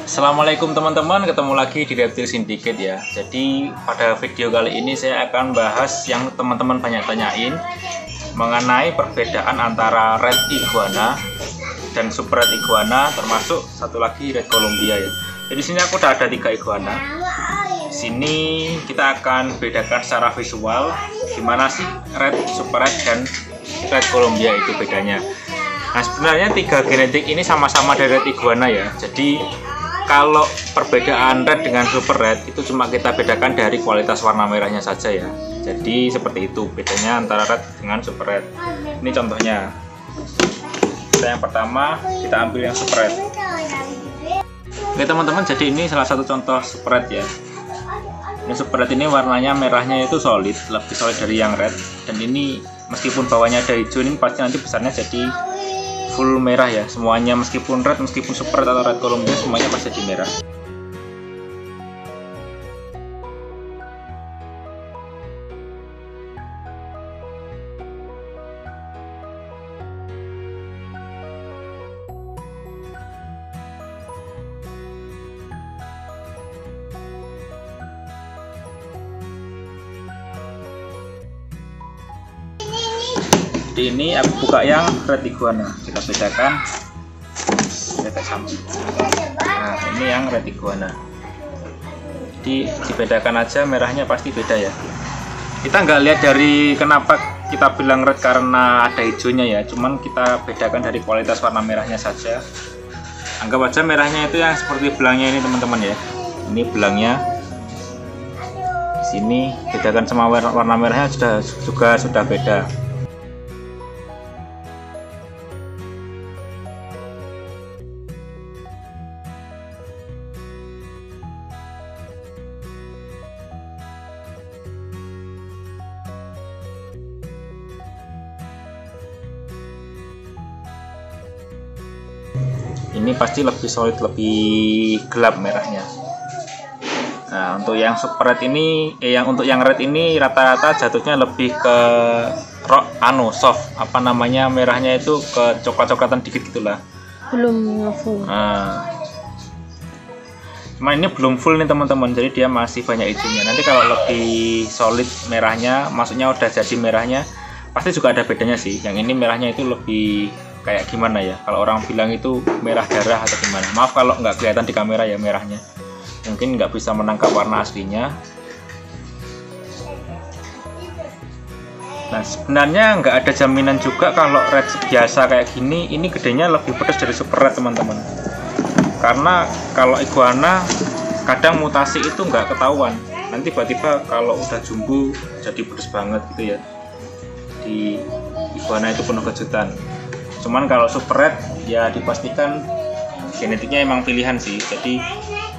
Assalamualaikum teman-teman, ketemu lagi di Reptil Syndicate ya. Jadi pada video kali ini saya akan bahas yang teman-teman banyak tanyain mengenai perbedaan antara red iguana dan super red iguana, termasuk satu lagi red Columbia ya. Jadi sini aku udah ada 3 iguana. Sini kita akan bedakan secara visual gimana sih red, super red dan red Columbia itu bedanya. Nah sebenarnya 3 genetik ini sama-sama dari red iguana ya. Jadi kalau perbedaan red dengan super red itu cuma kita bedakan dari kualitas warna merahnya saja ya. Jadi seperti itu bedanya antara red dengan super red. Ini contohnya. Yang pertama kita ambil yang super red. Oke teman-teman, jadi ini salah satu contoh super red ya. Ini super red ini warnanya merahnya itu solid, lebih solid dari yang red. Dan ini meskipun bawahnya ada hijau, ini pasti nanti besarnya jadi full merah ya, semuanya meskipun red, meskipun super red atau red Columbia semuanya pasti jadi merah. Jadi ini aku buka yang red iguana, kita bedakan sama. Nah ini yang red iguana, jadi dibedakan aja, merahnya pasti beda ya. Kita nggak lihat dari kenapa kita bilang red karena ada hijaunya ya, cuman kita bedakan dari kualitas warna merahnya saja. Anggap aja merahnya itu yang seperti belangnya ini teman-teman ya. Ini belangnya, sini bedakan sama warna merahnya juga sudah beda. Ini pasti lebih solid, lebih gelap merahnya. Nah untuk yang super red ini, untuk yang red ini rata-rata jatuhnya lebih ke soft, apa namanya, merahnya itu ke coklat-coklatan dikit gitulah. Belum full. Nah, cuma ini belum full nih teman-teman, jadi dia masih banyak hijaunya. Nanti kalau lebih solid merahnya, maksudnya udah jadi merahnya, pasti juga ada bedanya sih. Yang ini merahnya itu lebih kayak gimana ya, kalau orang bilang itu merah darah atau gimana. Maaf kalau nggak kelihatan di kamera ya merahnya, mungkin nggak bisa menangkap warna aslinya. Nah sebenarnya nggak ada jaminan juga kalau red biasa kayak gini ini gedenya lebih pedas dari super red teman-teman, karena kalau iguana kadang mutasi itu nggak ketahuan, nanti tiba-tiba kalau udah jumbo jadi pedas banget gitu ya. Di iguana itu penuh kejutan. Cuman kalau super red ya dipastikan genetiknya emang pilihan sih. Jadi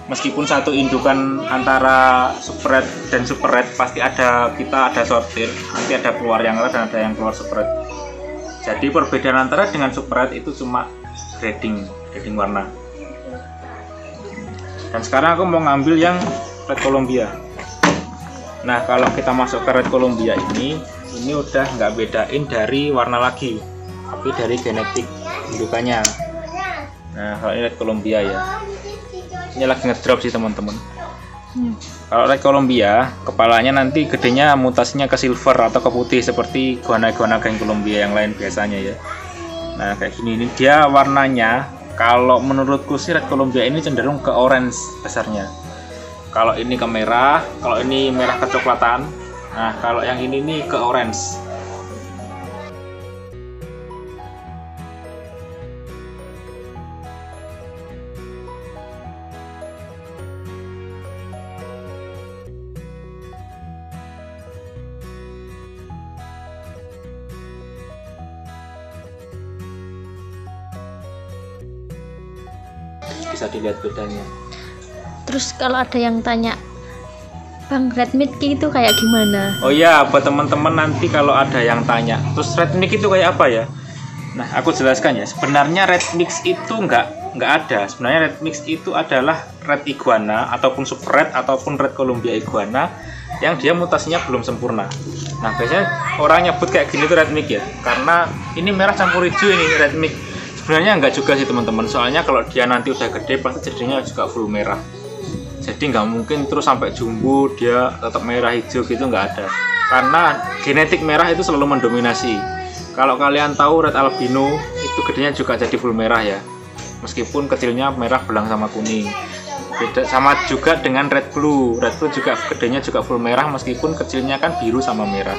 meskipun satu indukan antara super red dan super red pasti kita ada sortir, nanti ada keluar yang red dan ada yang keluar super red. Jadi perbedaan antara dengan super red itu cuma grading warna. Dan sekarang aku mau ngambil yang red Columbia. Nah kalau kita masuk ke red Columbia ini udah nggak bedain dari warna lagi, tapi dari genetik indukannya. Nah kalau ini red Columbia ya, ini lagi ngedrop sih teman-teman. Kalau red Columbia kepalanya nanti gedenya mutasinya ke silver atau ke putih seperti iguana-iguana geng Columbia yang lain biasanya ya. Nah kayak gini, ini dia warnanya. Kalau menurutku sih red Columbia ini cenderung ke orange besarnya. Kalau ini ke merah, kalau ini merah kecoklatan. Nah kalau yang ini nih ke orange. Bisa dilihat bedanya. Terus kalau ada yang tanya, Bang, red milky itu kayak gimana? Oh iya, buat teman-teman nanti kalau ada yang tanya, terus red mix itu kayak apa ya? Nah, aku jelaskan ya. Sebenarnya red mix itu nggak ada. Sebenarnya red mix itu adalah red iguana ataupun super red ataupun red Columbia iguana yang dia mutasinya belum sempurna. Nah, biasanya orang nyebut kayak gini tuh red mix ya, karena ini merah campur hijau, ini red mix. Sebenarnya enggak juga sih teman-teman, soalnya kalau dia nanti udah gede pasti jadinya juga full merah. Jadi nggak mungkin terus sampai jumbo dia tetap merah hijau gitu, nggak ada. Karena genetik merah itu selalu mendominasi. Kalau kalian tahu red albino itu gedenya juga jadi full merah ya, meskipun kecilnya merah belang sama kuning. Beda sama juga dengan red blue. Red blue juga gedenya juga full merah meskipun kecilnya kan biru sama merah.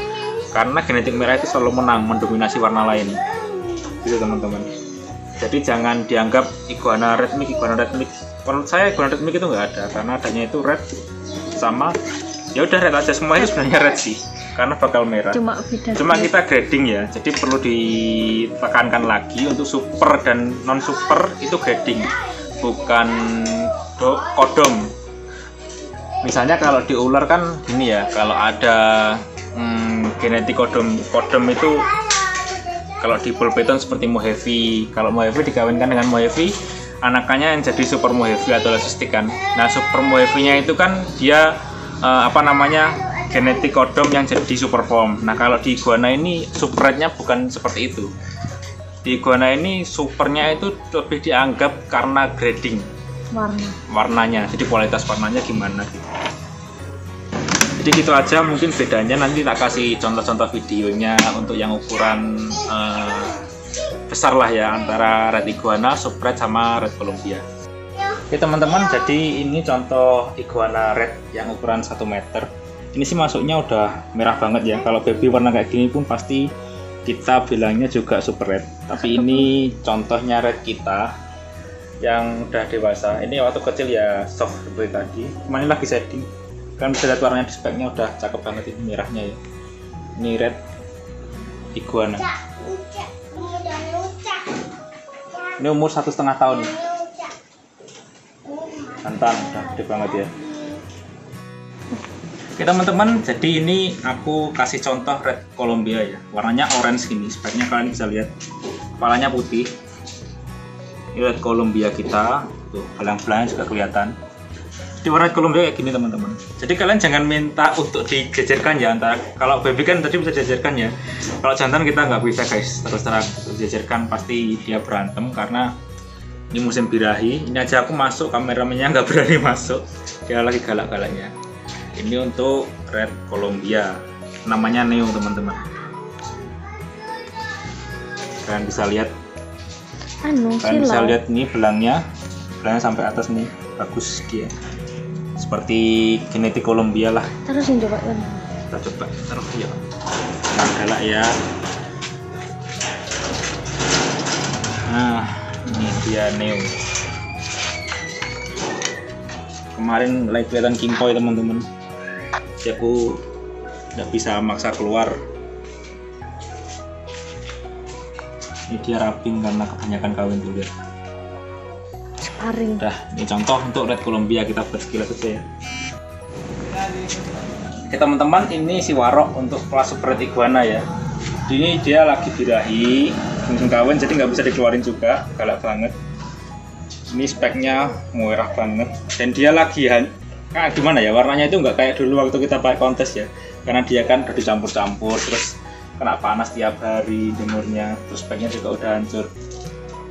Karena genetik merah itu selalu menang, mendominasi warna lain. Gitu teman-teman. Jadi jangan dianggap iguana red mix. Menurut saya iguana red mix itu nggak ada, karena adanya itu red sama ya udah red aja, semua itu sebenarnya red sih, karena bakal merah. Cuma kita grading ya, jadi perlu ditekankan lagi untuk super dan non super itu grading, bukan kodom. Misalnya kalau di ular kan ini ya, kalau ada genetik kodom itu kalau di Bullpeton seperti Mojave. Kalau Mojave dikawinkan dengan Mojave, anakannya yang jadi super Mojave atau Leucistic kan. Nah, super Mojave-nya itu kan dia genetik kodom yang jadi super form. Nah, kalau di iguana ini super red-nya bukan seperti itu. Di iguana ini supernya itu lebih dianggap karena grading warnanya, jadi kualitas warnanya gimana gitu. Jadi gitu aja mungkin bedanya, nanti tak kasih contoh-contoh videonya untuk yang ukuran besar lah ya, antara red iguana, super red sama red Columbia. Oke teman-teman, jadi ini contoh iguana red yang ukuran 1 meter. Ini sih masuknya udah merah banget ya. Kalau baby warna kayak gini pun pasti kita bilangnya juga super red. Tapi ini contohnya red kita yang udah dewasa. Ini waktu kecil ya soft seperti tadi. Kemarin lagi setting. Kan bisa lihat warnanya di speknya udah cakep banget, ini merahnya ya. Ini red iguana. Ini umur 1,5 tahun. Santan, udah gede banget ya. Oke teman-teman, jadi ini aku kasih contoh red Columbia ya. Warnanya orange gini, speknya kalian bisa lihat. Kepalanya putih. Ini red Columbia kita. Tuh, belang-belangnya juga kelihatan. Di warna Columbia kayak gini teman-teman. Jadi kalian jangan minta untuk dijajarkan ya, antara kalau baby kan tadi bisa dijajarkan ya. Kalau jantan kita nggak bisa guys, terus terang dijajarkan pasti dia berantem karena ini musim birahi. Ini aja aku masuk, kameramennya nggak berani masuk, dia lagi galak-galaknya. Ini untuk red Columbia, namanya Neo teman-teman. Kalian bisa lihat, bisa lihat nih belangnya sampai atas nih, bagus dia. Seperti genetik Columbia lah. Terusin coba kan. Kita coba taruh ya. Nah, galak ya. Nah, ini dia Neo. Kemarin lagi kelihatan kimpoy teman-teman. Jadi aku nggak bisa maksa keluar. Ini dia raping karena kebanyakan kawin dulu ya. Udah, ini contoh untuk red Columbia, kita buat sekilas aja ya. Oke teman-teman, ini si warok untuk kelas super red iguana ya. Ini dia lagi birahi, musim kawin, jadi nggak bisa dikeluarin juga, galak banget. Ini speknya merah banget, dan dia lagi gimana ya, warnanya itu nggak kayak dulu waktu kita pakai kontes ya, karena dia kan udah dicampur-campur, terus kena panas tiap hari jemurnya, terus speknya juga udah hancur.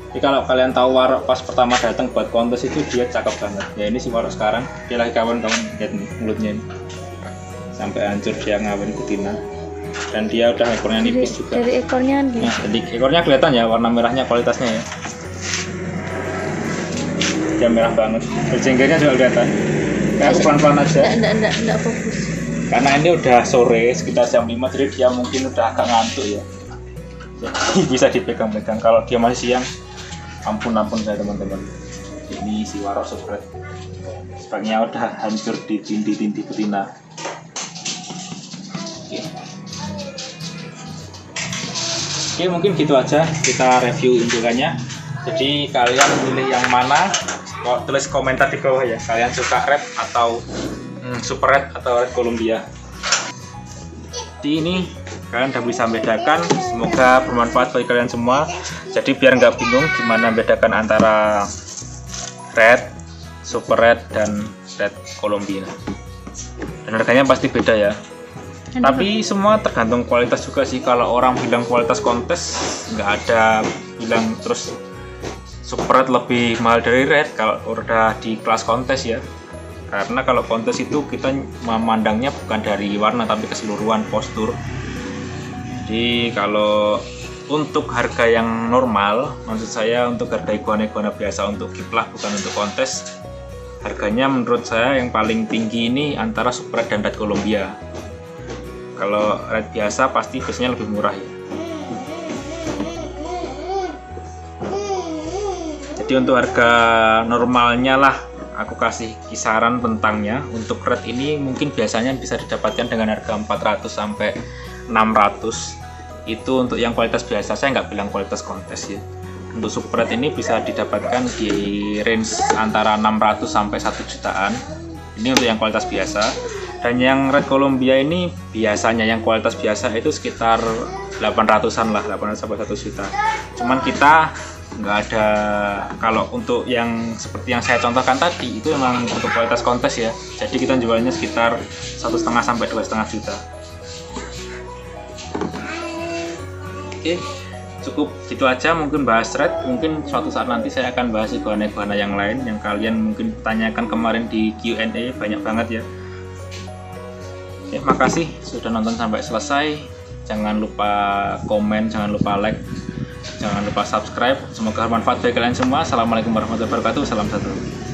Jadi kalau kalian tahu warok pas pertama datang buat kontes itu dia cakep banget. Ya ini si warok sekarang, dia lagi kawin, lihat nih mulutnya ini. Sampai hancur dia ngawin betina. Dan dia udah ekornya nipis juga. Dari ekornya nih. Nah, jadi ekornya kelihatan ya warna merahnya, kualitasnya ya. Dia merah banget. Berjenggernya juga kelihatan. Kayak aku pelan-pelan aja. Enggak fokus. Karena ini udah sore sekitar jam 5, jadi dia mungkin udah agak ngantuk ya. Jadi bisa dipegang-pegang. Kalau dia masih siang, ampun saya teman-teman. Ini si warok super red. Speknya udah hancur di tindi-tindi betina. Oke, mungkin gitu aja kita review indukannya. Jadi kalian pilih yang mana? Tulis komentar di bawah ya. Kalian suka red atau super red atau red Columbia. Di ini kalian udah bisa bedakan. Semoga bermanfaat bagi kalian semua. Jadi biar nggak bingung gimana bedakan antara red, super red, dan red Columbia. Dan harganya pasti beda ya. Tapi semua tergantung kualitas juga sih. Kalau orang bilang kualitas kontes, nggak ada bilang terus super red lebih mahal dari red kalau udah di kelas kontes ya. Karena kalau kontes itu kita memandangnya bukan dari warna tapi keseluruhan postur. Jadi kalau untuk harga yang normal, maksud saya untuk harga iguana biasa untuk kiplah bukan untuk kontes, harganya menurut saya yang paling tinggi ini antara super red dan red Columbia. Kalau red biasa pasti biasanya lebih murah ya. Jadi untuk harga normalnya lah aku kasih kisaran tentangnya. Untuk red ini mungkin biasanya bisa didapatkan dengan harga 400 sampai 600. Itu untuk yang kualitas biasa, saya nggak bilang kualitas kontes ya. Untuk super red ini bisa didapatkan di range antara 600 sampai 1 jutaan. Ini untuk yang kualitas biasa. Dan yang red Columbia ini biasanya yang kualitas biasa itu sekitar 800-an lah, 800 sampai 1 juta. Cuman kita nggak ada, kalau untuk yang seperti yang saya contohkan tadi itu memang untuk kualitas kontes ya. Jadi kita jualnya sekitar 1,5 sampai 2,5 juta. Oke, cukup gitu aja mungkin bahas red. Mungkin suatu saat nanti saya akan bahas iguana yang lain yang kalian mungkin tanyakan kemarin di Q&A, banyak banget ya. Oke, makasih sudah nonton sampai selesai. Jangan lupa komen, jangan lupa like, jangan lupa subscribe. Semoga bermanfaat bagi kalian semua. Assalamualaikum warahmatullahi wabarakatuh. Salam satu.